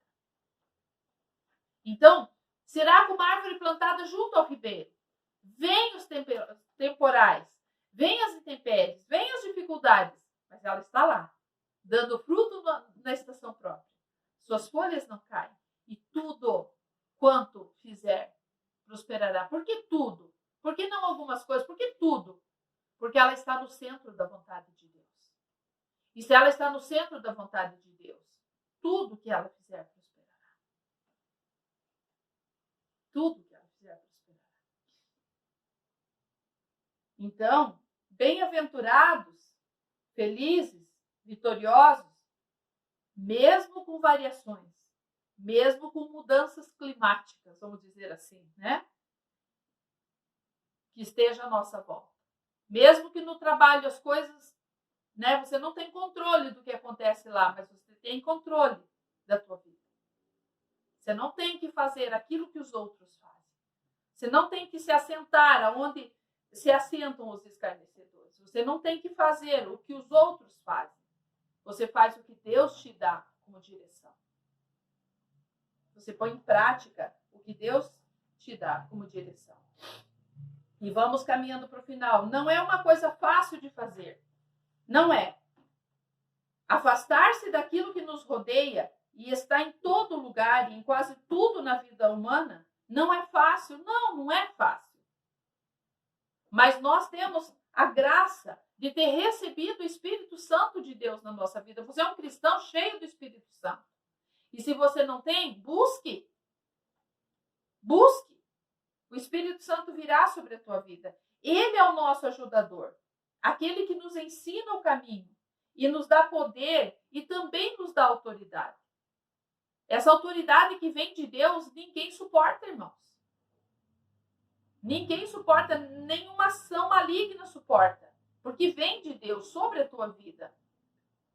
Speaker 2: Então, será como uma árvore plantada junto ao ribeiro. Vem os temporais, vem as intempéries, vem as dificuldades, mas ela está lá, dando fruto na estação própria. Suas folhas não caem e tudo quanto fizer prosperará. Por que tudo? Por que não algumas coisas? Por que tudo? Porque ela está no centro da vontade de Deus. E se ela está no centro da vontade de Deus, tudo que ela fizer prosperará. Tudo que ela fizer prosperará. Então, bem-aventurados, felizes, vitoriosos, mesmo com variações, mesmo com mudanças climáticas, vamos dizer assim, né? Que esteja à nossa volta. Mesmo que no trabalho as coisas, né, você não tem controle do que acontece lá, mas você tem controle da tua vida. Você não tem que fazer aquilo que os outros fazem. Você não tem que se assentar aonde se assentam os escarnecedores. Você não tem que fazer o que os outros fazem. Você faz o que Deus te dá como direção. Você põe em prática o que Deus te dá como direção. E vamos caminhando para o final. Não é uma coisa fácil de fazer. Não é. Afastar-se daquilo que nos rodeia e está em todo lugar e em quase tudo na vida humana não é fácil. Não é fácil. Mas nós temos a graça de ter recebido o Espírito Santo de Deus na nossa vida. Você é um cristão cheio do Espírito Santo. E se você não tem, busque. Busque. O Espírito Santo virá sobre a tua vida. Ele é o nosso ajudador. Aquele que nos ensina o caminho e nos dá poder e também nos dá autoridade. Essa autoridade que vem de Deus, ninguém suporta, irmãos. Ninguém suporta, nenhuma ação maligna suporta. Porque vem de Deus sobre a tua vida.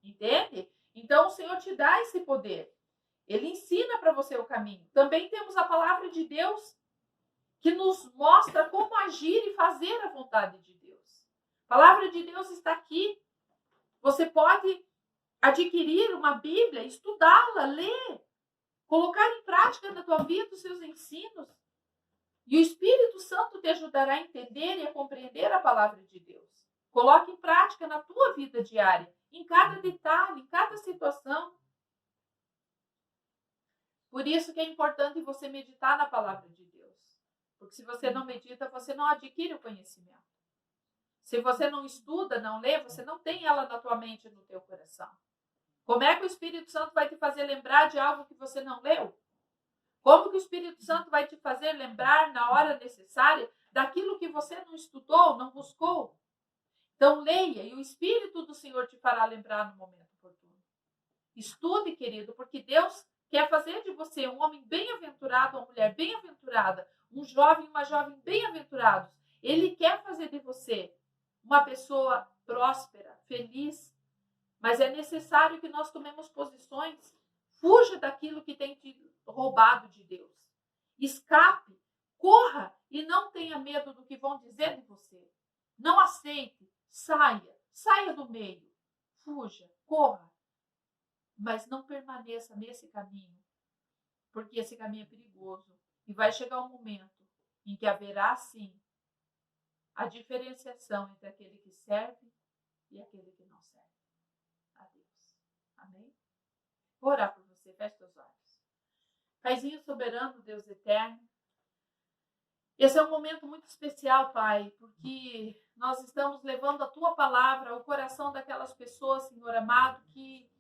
Speaker 2: Entende? Então o Senhor te dá esse poder. Ele ensina para você o caminho. Também temos a palavra de Deus que nos mostra como agir e fazer a vontade de Deus. A palavra de Deus está aqui. Você pode adquirir uma Bíblia, estudá-la, ler, colocar em prática na tua vida os seus ensinos. E o Espírito Santo te ajudará a entender e a compreender a palavra de Deus. Coloque em prática na tua vida diária, em cada detalhe, em cada situação. Por isso que é importante você meditar na palavra de Deus. Porque se você não medita, você não adquire o conhecimento. Se você não estuda, não lê, você não tem ela na tua mente e no teu coração. Como é que o Espírito Santo vai te fazer lembrar de algo que você não leu? Como que o Espírito Santo vai te fazer lembrar na hora necessária daquilo que você não estudou, não buscou? Então leia e o Espírito do Senhor te fará lembrar no momento oportuno. Estude, querido, porque Deus quer fazer de você um homem bem-aventurado, uma mulher bem-aventurada, um jovem e uma jovem bem-aventurados. Ele quer fazer de você uma pessoa próspera, feliz, mas é necessário que nós tomemos posições. Fuja daquilo que tem te roubado de Deus. Escape, corra e não tenha medo do que vão dizer de você. Não aceite, saia do meio, fuja, corra. Mas não permaneça nesse caminho, porque esse caminho é perigoso. E vai chegar um momento em que haverá, sim, a diferenciação entre aquele que serve e aquele que não serve a Deus. Amém? Vou orar por você, feche seus olhos. Paizinho soberano, Deus eterno, esse é um momento muito especial, Pai, porque nós estamos levando a Tua palavra ao coração daquelas pessoas, Senhor amado, que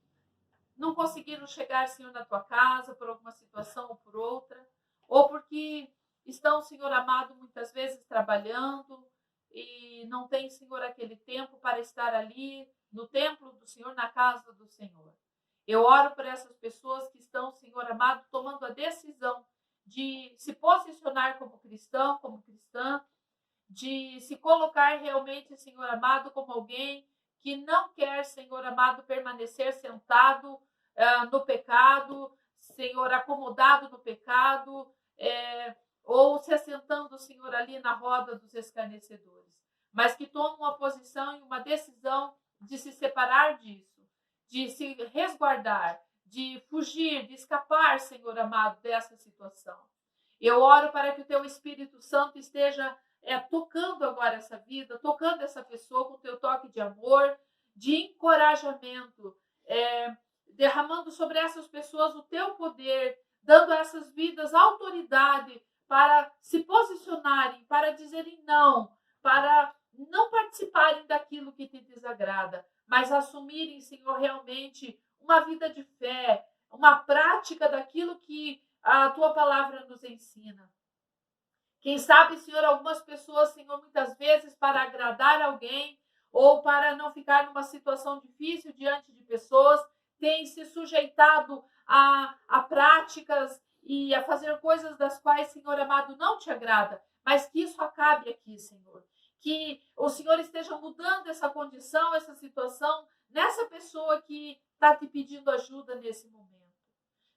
Speaker 2: não conseguiram chegar, Senhor, na Tua casa por alguma situação ou por outra, ou porque estão, Senhor amado, muitas vezes trabalhando e não tem, Senhor, aquele tempo para estar ali no templo do Senhor, na casa do Senhor. Eu oro por essas pessoas que estão, Senhor amado, tomando a decisão de se posicionar como cristão, como cristã, de se colocar realmente, Senhor amado, como alguém que não quer, Senhor amado, permanecer sentado no pecado, Senhor, acomodado no pecado, ou se assentando, Senhor, ali na roda dos escarnecedores, mas que tomam uma posição e uma decisão de se separar disso, de se resguardar, de fugir, de escapar, Senhor amado, dessa situação. Eu oro para que o Teu Espírito Santo esteja tocando agora essa vida, tocando essa pessoa com o Teu toque de amor, de encorajamento, derramando sobre essas pessoas o Teu poder, dando a essas vidas autoridade para se posicionarem, para dizerem não, para não participarem daquilo que te desagrada, mas assumirem, Senhor, realmente uma vida de fé, uma prática daquilo que a Tua palavra nos ensina. Quem sabe, Senhor, algumas pessoas, Senhor, muitas vezes para agradar alguém ou para não ficar numa situação difícil diante de pessoas, têm se sujeitado a práticas e a fazer coisas das quais, Senhor amado, não te agrada, mas que isso acabe aqui, Senhor. Que o Senhor esteja mudando essa condição, essa situação, nessa pessoa que está te pedindo ajuda nesse momento.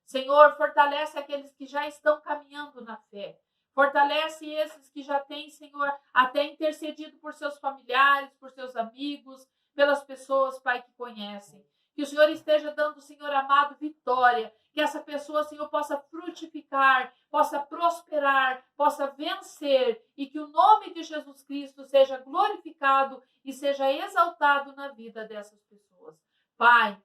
Speaker 2: Senhor, fortalece aqueles que já estão caminhando na fé. Fortalece esses que já têm, Senhor, até intercedido por seus familiares, por seus amigos, pelas pessoas, Pai, que conhecem. Que o Senhor esteja dando, Senhor amado, vitória. Que essa pessoa, Senhor, possa frutificar, possa prosperar, possa vencer. E que o nome de Jesus Cristo seja glorificado e seja exaltado na vida dessas pessoas. Pai,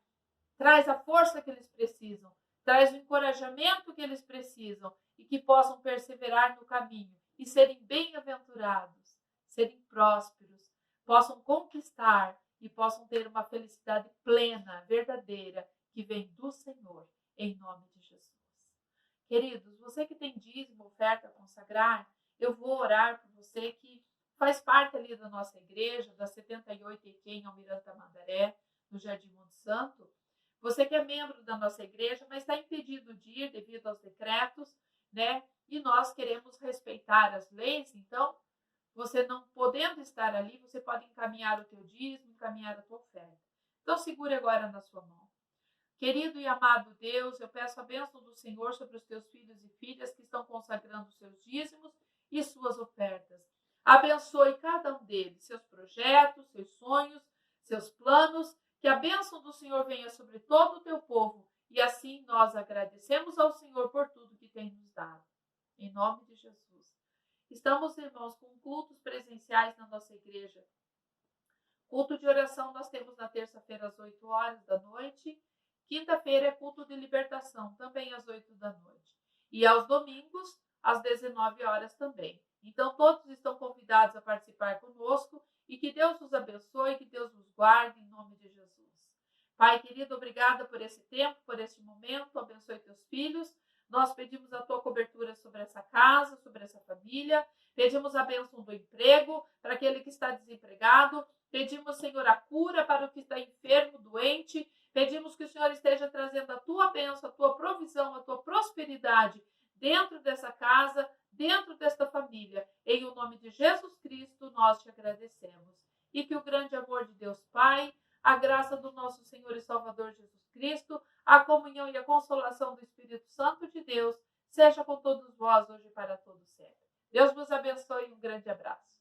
Speaker 2: traz a força que eles precisam. Traz o encorajamento que eles precisam e que possam perseverar no caminho e serem bem-aventurados, serem prósperos, possam conquistar e possam ter uma felicidade plena, verdadeira, que vem do Senhor, em nome de Jesus. Queridos, você que tem dízimo, oferta a consagrar, eu vou orar por você que faz parte ali da nossa igreja, da 78 EQ em Almirante Tamandaré, no Jardim Monte Santo. Você que é membro da nossa igreja, mas está impedido de ir devido aos decretos, né? E nós queremos respeitar as leis, então, você não podendo estar ali, você pode encaminhar o teu dízimo, encaminhar a tua oferta. Então, segure agora na sua mão. Querido e amado Deus, eu peço a bênção do Senhor sobre os teus filhos e filhas que estão consagrando seus dízimos e suas ofertas. Abençoe cada um deles, seus projetos, seus sonhos, seus planos. Que a bênção do Senhor venha sobre todo o teu povo e assim nós agradecemos ao Senhor por tudo que tem nos dado. Em nome de Jesus. Estamos, irmãos, com cultos presenciais na nossa igreja. Culto de oração nós temos na terça-feira às 8 horas da noite. Quinta-feira é culto de libertação, também às 8 da noite. E aos domingos, às 19 horas também. Então, todos estão convidados a participar conosco e que Deus nos abençoe, que Deus nos guarde em nome de Jesus. Pai querido, obrigada por esse tempo, por este momento, abençoe teus filhos. Nós pedimos a tua cobertura sobre essa casa, sobre essa família. Pedimos a bênção do emprego para aquele que está desempregado. Pedimos, Senhor, a cura para o que está enfermo, doente. Pedimos que o Senhor esteja trazendo a tua bênção, a tua provisão, a tua prosperidade dentro dessa casa, dentro desta família. Em o nome de Jesus Cristo, nós te agradecemos. E que o grande amor de Deus Pai, a graça do nosso Senhor e Salvador Jesus Cristo, a comunhão e a consolação do Espírito Santo de Deus, seja com todos vós hoje e para todos sempre. Deus vos abençoe e um grande abraço.